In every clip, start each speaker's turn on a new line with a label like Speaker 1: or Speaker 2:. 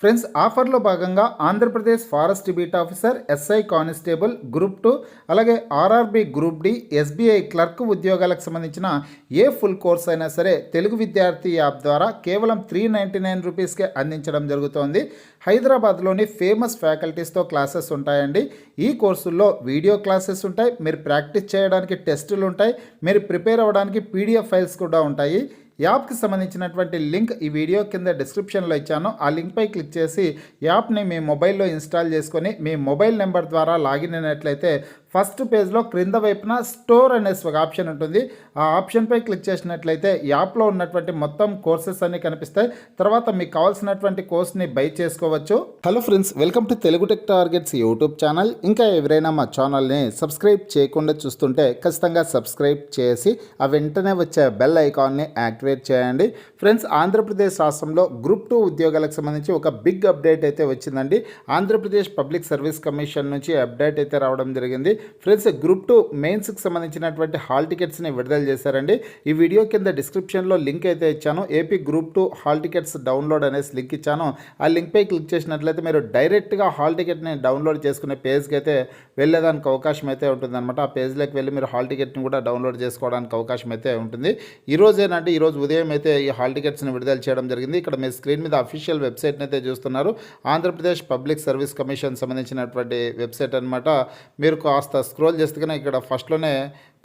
Speaker 1: Friends ఆఫర్లో భాగంగా Andhra Pradesh forest beat officer, SI constable, group 2 అలాగే RRB group D, SBI clerk ఉద్యోగాలకు సంబంధించిన ఏ ఫుల్ కోర్స్ అయినా సరే తెలుగు విద్యార్థి యాప్ ద్వారా కేవలం 399 రూపీస్కే అందించడం జరుగుతోంది. హైదరాబాద్లోని ఫేమస్ ఫ్యాకల్టీస్తో క్లాసెస్ ఉంటాయండి. ఈ కోర్సుల్లో వీడియో క్లాసెస్ ఉంటాయి, మీరు ప్రాక్టీస్ చేయడానికి టెస్టులు ఉంటాయి, మీరు ప్రిపేర్ అవ్వడానికి పీడిఎఫ్ ఫైల్స్ కూడా ఉంటాయి. యాప్కి సంబంధించినటువంటి లింక్ ఈ వీడియో కింద డిస్క్రిప్షన్లో ఇచ్చాను. ఆ లింక్పై క్లిక్ చేసి యాప్ని మీ మొబైల్లో ఇన్స్టాల్ చేసుకొని మీ మొబైల్ నెంబర్ ద్వారా లాగిన్ అయినట్లయితే ఫస్ట్ పేజ్లో క్రింద వైపున స్టోర్ అనే ఒక ఆప్షన్ ఉంటుంది. ఆ ఆప్షన్పై క్లిక్ చేసినట్లయితే యాప్లో ఉన్నటువంటి మొత్తం కోర్సెస్ అన్నీ కనిపిస్తాయి. తర్వాత మీకు కావాల్సినటువంటి కోర్స్ని బై చేసుకోవచ్చు. Hello friends, welcome to Telugu tech targets YouTube channel. ఇంకా ఎవరైనా మా ఛానల్ని సబ్స్క్రైబ్ చేయకుండా చూస్తుంటే ఖచ్చితంగా సబ్స్క్రైబ్ చేసి ఆ వెంటనే వచ్చే బెల్ ఐకాన్ని యాక్టివేట్ చేయండి. ఫ్రెండ్స్, ఆంధ్రప్రదేశ్ రాష్ట్రంలో గ్రూప్ 2 ఉద్యోగాలకు సంబంధించి ఒక బిగ్ అప్డేట్ అయితే వచ్చిందండి. ఆంధ్రప్రదేశ్ పబ్లిక్ సర్వీస్ కమిషన్ నుంచి అప్డేట్ అయితే రావడం జరిగింది. ఫ్రెండ్స్, గ్రూప్ 2 మెయిన్స్కి సంబంధించినటువంటి హాల్ టికెట్స్ని విడుదల చేశారండి. ఈ వీడియో కింద డిస్క్రిప్షన్లో లింక్ అయితే ఇచ్చాను. AP group 2 hall tickets download అనేసి లింక్ ఇచ్చాను. ఆ లింక్పై క్లిక్ చేసినట్లయితే మీరు డైరెక్ట్గా హాల్ టికెట్ని డౌన్లోడ్ చేసుకునే పేజ్కి అయితే వెళ్ళేదానికి అవకాశం అయితే ఉంటుందన్నమాట. ఆ పేజ్లోకి వెళ్ళి మీరు హాల్ టికెట్ని కూడా డౌన్లోడ్ చేసుకోవడానికి అవకాశం అయితే ఉంటుంది. ఈరోజు ఉదయం అయితే ఈ హాల్ టికెట్స్ని విడుదల చేయడం జరిగింది. ఇక్కడ మీ స్క్రీన్ మీద అఫీషియల్ వెబ్సైట్ని అయితే చూస్తున్నారు. ఆంధ్రప్రదేశ్ పబ్లిక్ సర్వీస్ కమిషన్ సంబంధించినటువంటి వెబ్సైట్ అనమాట. మీరు కాస్త స్క్రోల్ చేస్తే కనుక ఇక్కడ ఫస్ట్లోనే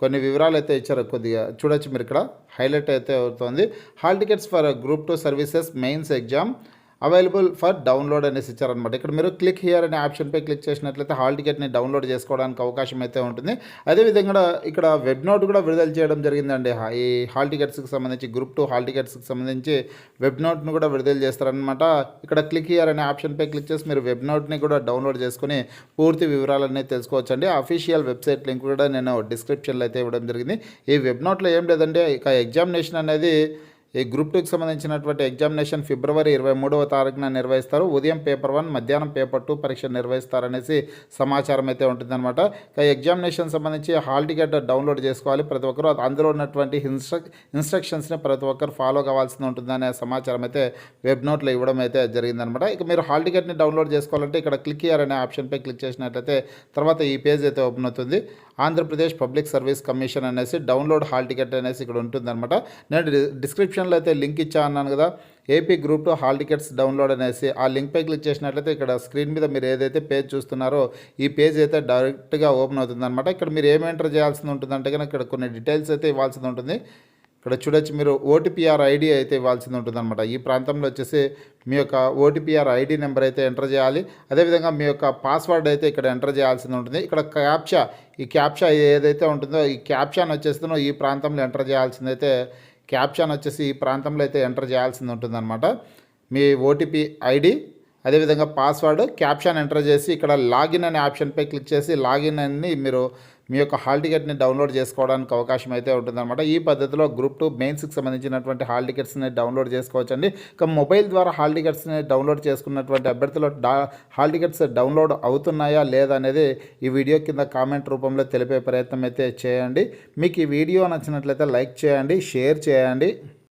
Speaker 1: కొన్ని వివరాలు అయితే ఇచ్చారు. కొద్దిగా చూడొచ్చు, మీరు ఇక్కడ హైలైట్ అయితే అవుతుంది. Hall tickets for group 2 services mains exam available for download అనేసి ఇచ్చారనమాట. ఇక్కడ మీరు క్లిక్ హియర్ అనే ఆప్షన్పై క్లిక్ చేసినట్లయితే హాల్ టికెట్ని డౌన్లోడ్ చేసుకోవడానికి అవకాశం అయితే ఉంటుంది. అదేవిధంగా ఇక్కడ వెబ్ నోట్ కూడా విడుదల చేయడం జరిగిందండి. ఈ హాల్ టికెట్స్కి సంబంధించి గ్రూప్ 2 హాల్ టికెట్స్కి సంబంధించి వెబ్ నోట్ను కూడా విడుదల చేస్తారనమాట. ఇక్కడ క్లిక్ హియర్ అనే ఆప్షన్పై క్లిక్ చేసి మీరు వెబ్ నోట్ని కూడా డౌన్లోడ్ చేసుకుని పూర్తి వివరాలన్నీ తెలుసుకోవచ్చండి. అఫీషియల్ వెబ్సైట్ లింక్ కూడా నేను డిస్క్రిప్షన్లో అయితే ఇవ్వడం జరిగింది. ఈ వెబ్ నోట్లో ఏం లేదంటే ఇక ఎగ్జామినేషన్ అనేది ఈ గ్రూప్ 2కి సంబంధించినటువంటి ఎగ్జామినేషన్ ఫిబ్రవరి 23వ తారీఖున నిర్వహిస్తారు. ఉదయం పేపర్ 1, మధ్యాహ్నం పేపర్ 2 పరీక్ష నిర్వహిస్తారనేసి సమాచారం అయితే ఉంటుందన్నమాట. ఎగ్జామినేషన్ సంబంధించి హాల్ టికెట్ డౌన్లోడ్ చేసుకోవాలి ప్రతి ఒక్కరు. అందులో ఉన్నటువంటి ఇన్స్ట్రక్షన్స్ని ప్రతి ఒక్కరు ఫాలో కావాల్సి ఉంటుందనే సమాచారం అయితే వెబ్ నోట్లో ఇవ్వడం అయితే జరిగిందనమాట. ఇక మీరు హాల్ టికెట్ని డౌన్లోడ్ చేసుకోవాలంటే ఇక్కడ క్లిక్ హియర్ అనే ఆప్షన్పై క్లిక్ చేసినట్లయితే తర్వాత ఈ పేజ్ అయితే ఓపెన్ అవుతుంది. ఆంధ్రప్రదేశ్ పబ్లిక్ సర్వీస్ కమిషన్ అనేసి డౌన్లోడ్ హాల్ టికెట్ అనేసి ఇక్కడ ఉంటుందన్నమాట. నేను డిస్క్రిప్షన్లో అయితే లింక్ ఇచ్చా అన్నాను కదా, AP group 2 hall tickets download అనేసి. ఆ లింక్పై క్లిక్ చేసినట్లయితే ఇక్కడ స్క్రీన్ మీద మీరు ఏదైతే పేజ్ చూస్తున్నారో ఈ పేజ్ అయితే డైరెక్ట్గా ఓపెన్ అవుతుందన్నమాట. ఇక్కడ మీరు ఏం ఎంటర్ చేయాల్సి ఉంటుందంటే కనుక ఇక్కడ కొన్ని డీటెయిల్స్ అయితే ఇవ్వాల్సి ఉంటుంది. ఇక్కడ చూడొచ్చు, మీరు ఓటీపీఆర్ ఐడి అయితే ఇవ్వాల్సి ఉంటుందన్నమాట. ఈ ప్రాంతంలో వచ్చేసి మీ యొక్క ఓటీపీఆర్ ఐడి నెంబర్ అయితే ఎంటర్ చేయాలి. అదేవిధంగా మీ యొక్క పాస్వర్డ్ అయితే ఇక్కడ ఎంటర్ చేయాల్సి ఉంటుంది. ఇక్కడ ఈ క్యాప్చా ఏదైతే ఉంటుందో ఈ క్యాప్చాను వచ్చేస్తుందో ఈ ప్రాంతంలో ఎంటర్ చేయాల్సిందైతే క్యాప్చాన్ వచ్చేసి ఈ ప్రాంతంలో అయితే ఎంటర్ చేయాల్సింది ఉంటుందన్నమాట. మీ ఓటీపీ ఐడి అదేవిధంగా పాస్వర్డ్ క్యాప్షన్ ఎంటర్ చేసి ఇక్కడ లాగిన్ అనే ఆప్షన్పై క్లిక్ చేసి లాగిన్ అని మీరు మీ యొక్క హాల్ టికెట్ని డౌన్లోడ్ చేసుకోవడానికి అవకాశం అయితే ఉంటుందన్నమాట. ఈ పద్ధతిలో గ్రూప్ 2 మెయిన్స్కి సంబంధించినటువంటి హాల్ టికెట్స్ని డౌన్లోడ్ చేసుకోవచ్చండి. ఇక మొబైల్ ద్వారా హాల్ టికెట్స్ని డౌన్లోడ్ చేసుకున్నటువంటి అభ్యర్థులు హాల్ టికెట్స్ డౌన్లోడ్ అవుతున్నాయా లేదా అనేది ఈ వీడియో కింద కామెంట్ రూపంలో తెలిపే ప్రయత్నం అయితే చేయండి. మీకు ఈ వీడియో నచ్చినట్లయితే లైక్ చేయండి, షేర్ చేయండి.